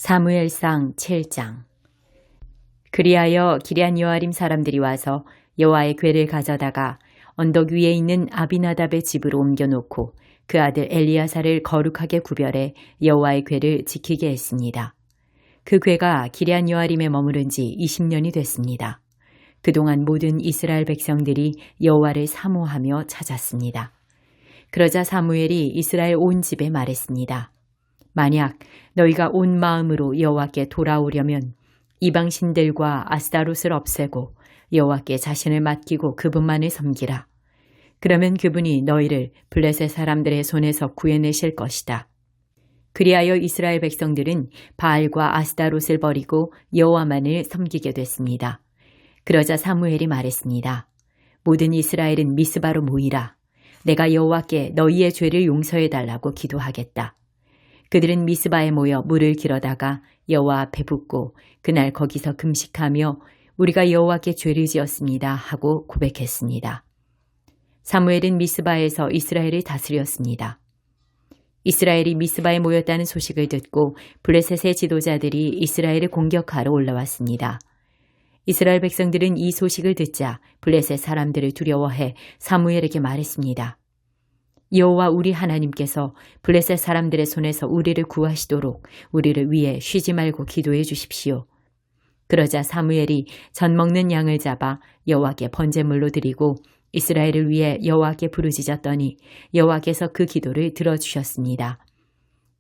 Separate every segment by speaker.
Speaker 1: 사무엘상 7장. 그리하여 기럇 여아림 사람들이 와서 여호와의 궤를 가져다가 언덕 위에 있는 아비나답의 집으로 옮겨놓고 그 아들 엘리야사를 거룩하게 구별해 여호와의 궤를 지키게 했습니다. 그 궤가 기럇 여아림에 머무른 지 20년이 됐습니다. 그동안 모든 이스라엘 백성들이 여호와를 사모하며 찾았습니다. 그러자 사무엘이 이스라엘 온 집에 말했습니다. 만약 너희가 온 마음으로 여호와께 돌아오려면 이방 신들과 아스타롯을 없애고 여호와께 자신을 맡기고 그분만을 섬기라. 그러면 그분이 너희를 블레셋 사람들의 손에서 구해내실 것이다. 그리하여 이스라엘 백성들은 바알과 아스타롯을 버리고 여호와만을 섬기게 됐습니다. 그러자 사무엘이 말했습니다. 모든 이스라엘은 미스바로 모이라. 내가 여호와께 너희의 죄를 용서해달라고 기도하겠다. 그들은 미스바에 모여 물을 길어다가 여호와 앞에 붓고 그날 거기서 금식하며 우리가 여호와께 죄를 지었습니다 하고 고백했습니다. 사무엘은 미스바에서 이스라엘을 다스렸습니다. 이스라엘이 미스바에 모였다는 소식을 듣고 블레셋의 지도자들이 이스라엘을 공격하러 올라왔습니다. 이스라엘 백성들은 이 소식을 듣자 블레셋 사람들을 두려워해 사무엘에게 말했습니다. 여호와 우리 하나님께서 블레셋 사람들의 손에서 우리를 구하시도록 우리를 위해 쉬지 말고 기도해 주십시오. 그러자 사무엘이 젖 먹는 양을 잡아 여호와께 번제물로 드리고 이스라엘을 위해 여호와께 부르짖었더니 여호와께서 그 기도를 들어주셨습니다.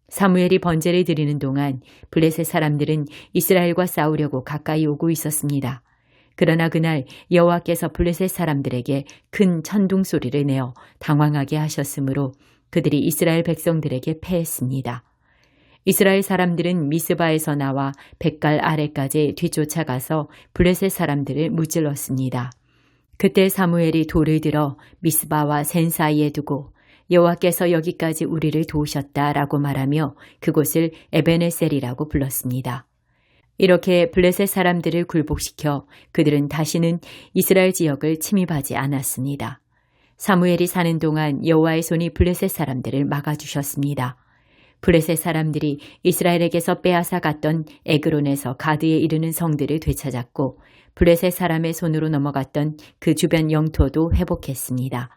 Speaker 1: 사무엘이 번제를 드리는 동안 블레셋 사람들은 이스라엘과 싸우려고 가까이 오고 있었습니다. 그러나 그날 여호와께서 블레셋 사람들에게 큰 천둥 소리를 내어 당황하게 하셨으므로 그들이 이스라엘 백성들에게 패했습니다. 이스라엘 사람들은 미스바에서 나와 벳갈 아래까지 뒤쫓아가서 블레셋 사람들을 무찔렀습니다. 그때 사무엘이 돌을 들어 미스바와 센 사이에 두고 여호와께서 여기까지 우리를 도우셨다라고 말하며 그곳을 에베네셀이라고 불렀습니다. 이렇게 블레셋 사람들을 굴복시켜 그들은 다시는 이스라엘 지역을 침입하지 않았습니다. 사무엘이 사는 동안 여호와의 손이 블레셋 사람들을 막아주셨습니다. 블레셋 사람들이 이스라엘에게서 빼앗아 갔던 에그론에서 가드에 이르는 성들을 되찾았고 블레셋 사람의 손으로 넘어갔던 그 주변 영토도 회복했습니다.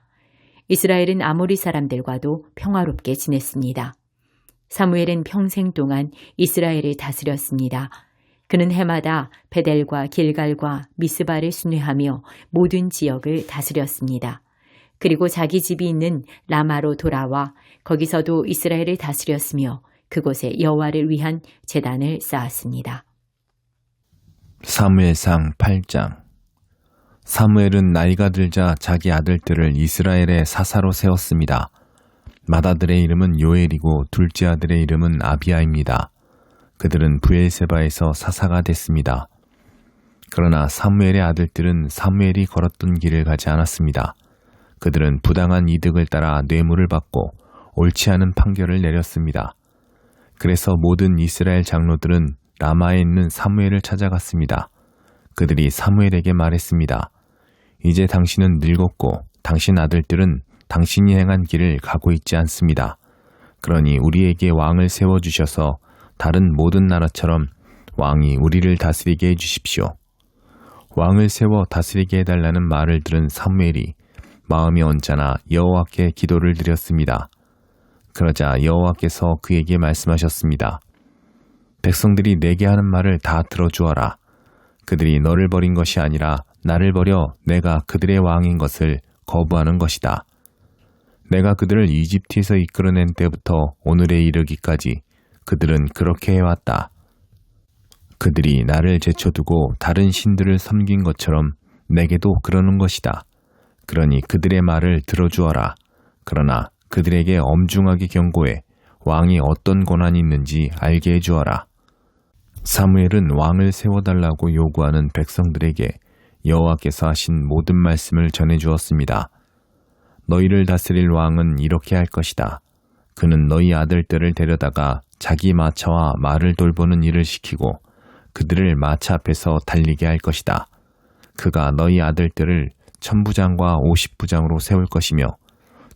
Speaker 1: 이스라엘은 아모리 사람들과도 평화롭게 지냈습니다. 사무엘은 평생 동안 이스라엘을 다스렸습니다. 그는 해마다 베델과 길갈과 미스바를 순회하며 모든 지역을 다스렸습니다. 그리고 자기 집이 있는 라마로 돌아와 거기서도 이스라엘을 다스렸으며 그곳에 여호와를 위한 제단을 쌓았습니다.
Speaker 2: 사무엘상 8장. 사무엘은 나이가 들자 자기 아들들을 이스라엘의 사사로 세웠습니다. 맏아들의 이름은 요엘이고 둘째 아들의 이름은 아비야입니다. 그들은 브엘세바에서 사사가 됐습니다. 그러나 사무엘의 아들들은 사무엘이 걸었던 길을 가지 않았습니다. 그들은 부당한 이득을 따라 뇌물을 받고 옳지 않은 판결을 내렸습니다. 그래서 모든 이스라엘 장로들은 라마에 있는 사무엘을 찾아갔습니다. 그들이 사무엘에게 말했습니다. 이제 당신은 늙었고 당신 아들들은 당신이 행한 길을 가고 있지 않습니다. 그러니 우리에게 왕을 세워주셔서 다른 모든 나라처럼 왕이 우리를 다스리게 해주십시오. 왕을 세워 다스리게 해달라는 말을 들은 사무엘이 마음이 언짢아 여호와께 기도를 드렸습니다. 그러자 여호와께서 그에게 말씀하셨습니다. 백성들이 내게 하는 말을 다 들어주어라. 그들이 너를 버린 것이 아니라 나를 버려 내가 그들의 왕인 것을 거부하는 것이다. 내가 그들을 이집트에서 이끌어낸 때부터 오늘에 이르기까지 그들은 그렇게 해왔다. 그들이 나를 제쳐두고 다른 신들을 섬긴 것처럼 내게도 그러는 것이다. 그러니 그들의 말을 들어주어라. 그러나 그들에게 엄중하게 경고해 왕이 어떤 권한이 있는지 알게 해주어라. 사무엘은 왕을 세워달라고 요구하는 백성들에게 여호와께서 하신 모든 말씀을 전해주었습니다. 너희를 다스릴 왕은 이렇게 할 것이다. 그는 너희 아들들을 데려다가 자기 마차와 말을 돌보는 일을 시키고 그들을 마차 앞에서 달리게 할 것이다. 그가 너희 아들들을 1000부장과 50부장으로 세울 것이며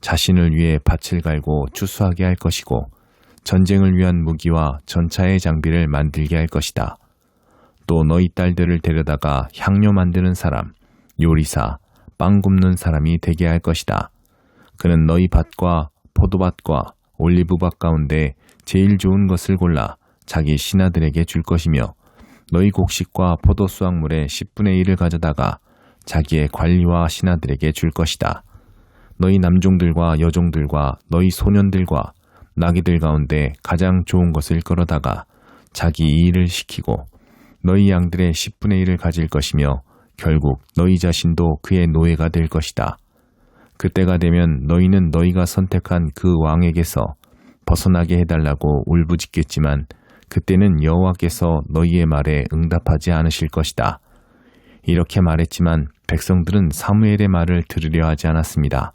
Speaker 2: 자신을 위해 밭을 갈고 추수하게 할 것이고 전쟁을 위한 무기와 전차의 장비를 만들게 할 것이다. 또 너희 딸들을 데려다가 향료 만드는 사람, 요리사, 빵 굽는 사람이 되게 할 것이다. 그는 너희 밭과 포도밭과 올리브밭 가운데 제일 좋은 것을 골라 자기 신하들에게 줄 것이며 너희 곡식과 포도 수확물의 10분의 1을 가져다가 자기의 관리와 신하들에게 줄 것이다. 너희 남종들과 여종들과 너희 소년들과 나귀들 가운데 가장 좋은 것을 끌어다가 자기 일을 시키고 너희 양들의 10분의 1을 가질 것이며 결국 너희 자신도 그의 노예가 될 것이다. 그때가 되면 너희는 너희가 선택한 그 왕에게서 벗어나게 해달라고 울부짖겠지만 그때는 여호와께서 너희의 말에 응답하지 않으실 것이다. 이렇게 말했지만 백성들은 사무엘의 말을 들으려 하지 않았습니다.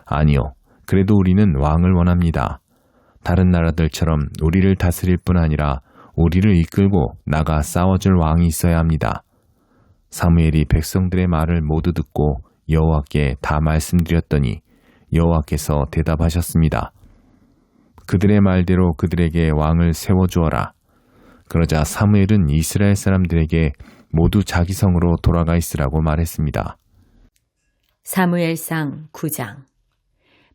Speaker 2: 아니요, 그래도 우리는 왕을 원합니다. 다른 나라들처럼 우리를 다스릴 뿐 아니라 우리를 이끌고 나가 싸워줄 왕이 있어야 합니다. 사무엘이 백성들의 말을 모두 듣고 여호와께 다 말씀드렸더니 여호와께서 대답하셨습니다. 그들의 말대로 그들에게 왕을 세워주어라. 그러자 사무엘은 이스라엘 사람들에게 모두 자기 성으로 돌아가 있으라고 말했습니다.
Speaker 1: 사무엘상 9장.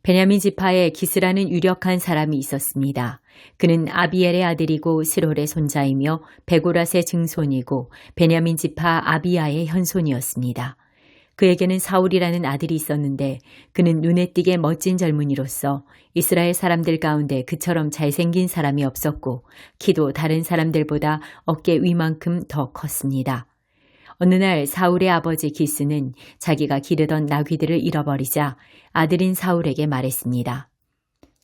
Speaker 1: 베냐민 지파에 기스라는 유력한 사람이 있었습니다. 그는 아비엘의 아들이고 스롤의 손자이며 베고랏의 증손이고 베냐민 지파 아비야의 현손이었습니다. 그에게는 사울이라는 아들이 있었는데 그는 눈에 띄게 멋진 젊은이로서 이스라엘 사람들 가운데 그처럼 잘생긴 사람이 없었고 키도 다른 사람들보다 어깨 위만큼 더 컸습니다. 어느 날 사울의 아버지 기스는 자기가 기르던 나귀들을 잃어버리자 아들인 사울에게 말했습니다.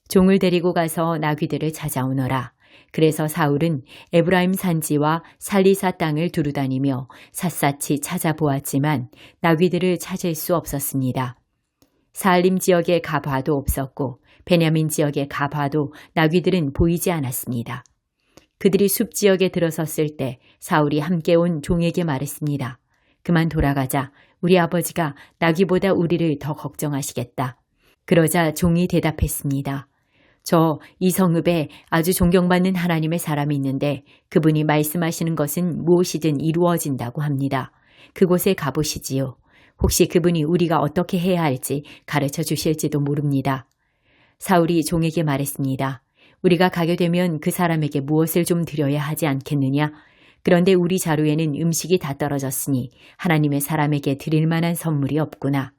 Speaker 1: 종을 데리고 가서 나귀들을 찾아오너라. 그래서 사울은 에브라임 산지와 살리사 땅을 두루다니며 샅샅이 찾아보았지만 나귀들을 찾을 수 없었습니다. 사알림 지역에 가봐도 없었고 베냐민 지역에 가봐도 나귀들은 보이지 않았습니다. 그들이 숲 지역에 들어섰을 때 사울이 함께 온 종에게 말했습니다. 그만 돌아가자. 우리 아버지가 나귀보다 우리를 더 걱정하시겠다. 그러자 종이 대답했습니다. 저 이 성읍에 아주 존경받는 하나님의 사람이 있는데 그분이 말씀하시는 것은 무엇이든 이루어진다고 합니다. 그곳에 가보시지요. 혹시 그분이 우리가 어떻게 해야 할지 가르쳐 주실지도 모릅니다. 사울이 종에게 말했습니다. 우리가 가게 되면 그 사람에게 무엇을 좀 드려야 하지 않겠느냐? 그런데 우리 자루에는 음식이 다 떨어졌으니 하나님의 사람에게 드릴 만한 선물이 없구나.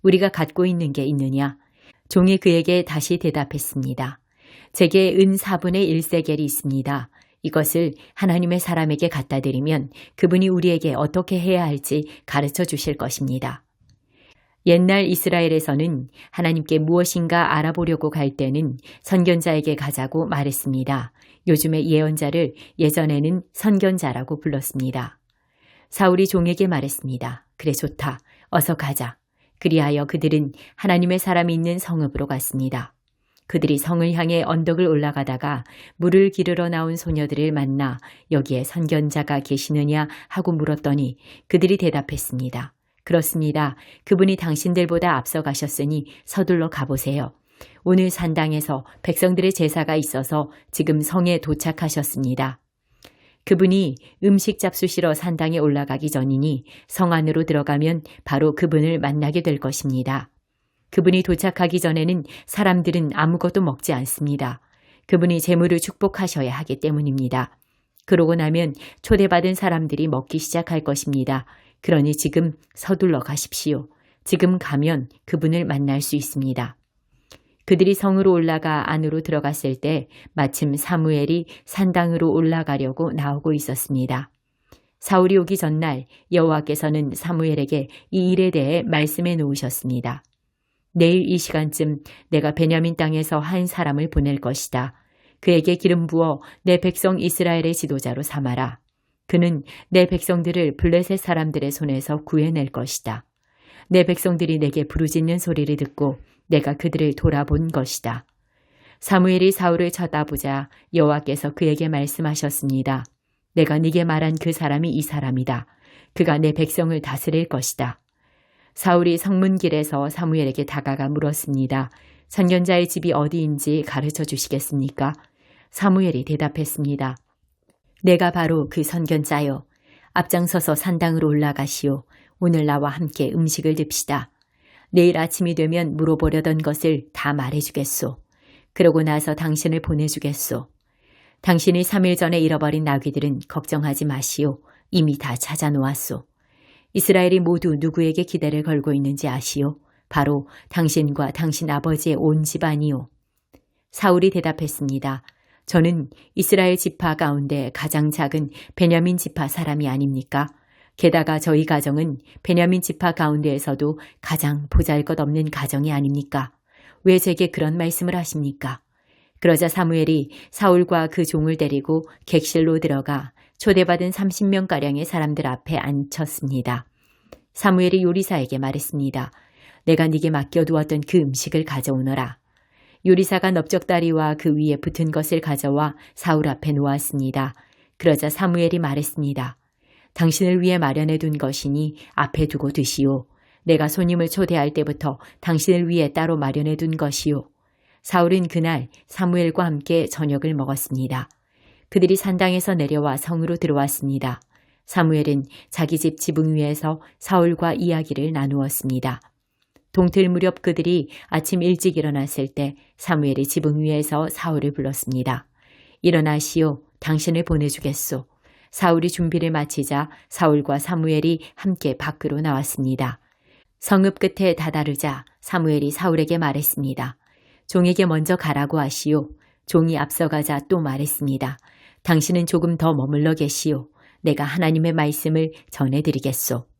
Speaker 1: 우리가 갖고 있는 게 있느냐? 종이 그에게 다시 대답했습니다. 제게 은 4분의 1세겔이 있습니다. 이것을 하나님의 사람에게 갖다 드리면 그분이 우리에게 어떻게 해야 할지 가르쳐 주실 것입니다. 옛날 이스라엘에서는 하나님께 무엇인가 알아보려고 갈 때는 선견자에게 가자고 말했습니다. 요즘의 예언자를 예전에는 선견자라고 불렀습니다. 사울이 종에게 말했습니다. 그래 좋다. 어서 가자. 그리하여 그들은 하나님의 사람이 있는 성읍으로 갔습니다. 그들이 성을 향해 언덕을 올라가다가 물을 기르러 나온 소녀들을 만나 여기에 선견자가 계시느냐 하고 물었더니 그들이 대답했습니다. 그렇습니다. 그분이 당신들보다 앞서 가셨으니 서둘러 가보세요. 오늘 산당에서 백성들의 제사가 있어서 지금 성에 도착하셨습니다. 그분이 음식 잡수시러 산당에 올라가기 전이니 성 안으로 들어가면 바로 그분을 만나게 될 것입니다. 그분이 도착하기 전에는 사람들은 아무것도 먹지 않습니다. 그분이 제물을 축복하셔야 하기 때문입니다. 그러고 나면 초대받은 사람들이 먹기 시작할 것입니다. 그러니 지금 서둘러 가십시오. 지금 가면 그분을 만날 수 있습니다. 그들이 성으로 올라가 안으로 들어갔을 때 마침 사무엘이 산당으로 올라가려고 나오고 있었습니다. 사울이 오기 전날 여호와께서는 사무엘에게 이 일에 대해 말씀해 놓으셨습니다. 내일 이 시간쯤 내가 베냐민 땅에서 한 사람을 보낼 것이다. 그에게 기름 부어 내 백성 이스라엘의 지도자로 삼아라. 그는 내 백성들을 블레셋 사람들의 손에서 구해낼 것이다. 내 백성들이 내게 부르짖는 소리를 듣고 내가 그들을 돌아본 것이다. 사무엘이 사울을 쳐다보자 여호와께서 그에게 말씀하셨습니다. 내가 네게 말한 그 사람이 이 사람이다. 그가 내 백성을 다스릴 것이다. 사울이 성문길에서 사무엘에게 다가가 물었습니다. 선견자의 집이 어디인지 가르쳐 주시겠습니까? 사무엘이 대답했습니다. 내가 바로 그 선견자요. 앞장서서 산당으로 올라가시오. 오늘 나와 함께 음식을 듭시다. 내일 아침이 되면 물어보려던 것을 다 말해주겠소. 그러고 나서 당신을 보내주겠소. 당신이 3일 전에 잃어버린 나귀들은 걱정하지 마시오. 이미 다 찾아놓았소. 이스라엘이 모두 누구에게 기대를 걸고 있는지 아시오? 바로 당신과 당신 아버지의 온 집안이요. 사울이 대답했습니다. 저는 이스라엘 지파 가운데 가장 작은 베냐민 지파 사람이 아닙니까? 게다가 저희 가정은 베냐민 지파 가운데에서도 가장 보잘것없는 가정이 아닙니까? 왜 제게 그런 말씀을 하십니까? 그러자 사무엘이 사울과 그 종을 데리고 객실로 들어가 초대받은 30명가량의 사람들 앞에 앉혔습니다. 사무엘이 요리사에게 말했습니다. 내가 네게 맡겨두었던 그 음식을 가져오너라. 요리사가 넓적다리와 그 위에 붙은 것을 가져와 사울 앞에 놓았습니다. 그러자 사무엘이 말했습니다. 당신을 위해 마련해둔 것이니 앞에 두고 드시오. 내가 손님을 초대할 때부터 당신을 위해 따로 마련해둔 것이오. 사울은 그날 사무엘과 함께 저녁을 먹었습니다. 그들이 산당에서 내려와 성으로 들어왔습니다. 사무엘은 자기 집 지붕 위에서 사울과 이야기를 나누었습니다. 동틀 무렵 그들이 아침 일찍 일어났을 때 사무엘이 지붕 위에서 사울을 불렀습니다. 일어나시오. 당신을 보내주겠소. 사울이 준비를 마치자 사울과 사무엘이 함께 밖으로 나왔습니다. 성읍 끝에 다다르자 사무엘이 사울에게 말했습니다. 종에게 먼저 가라고 하시오. 종이 앞서가자 또 말했습니다. 당신은 조금 더 머물러 계시오. 내가 하나님의 말씀을 전해드리겠소.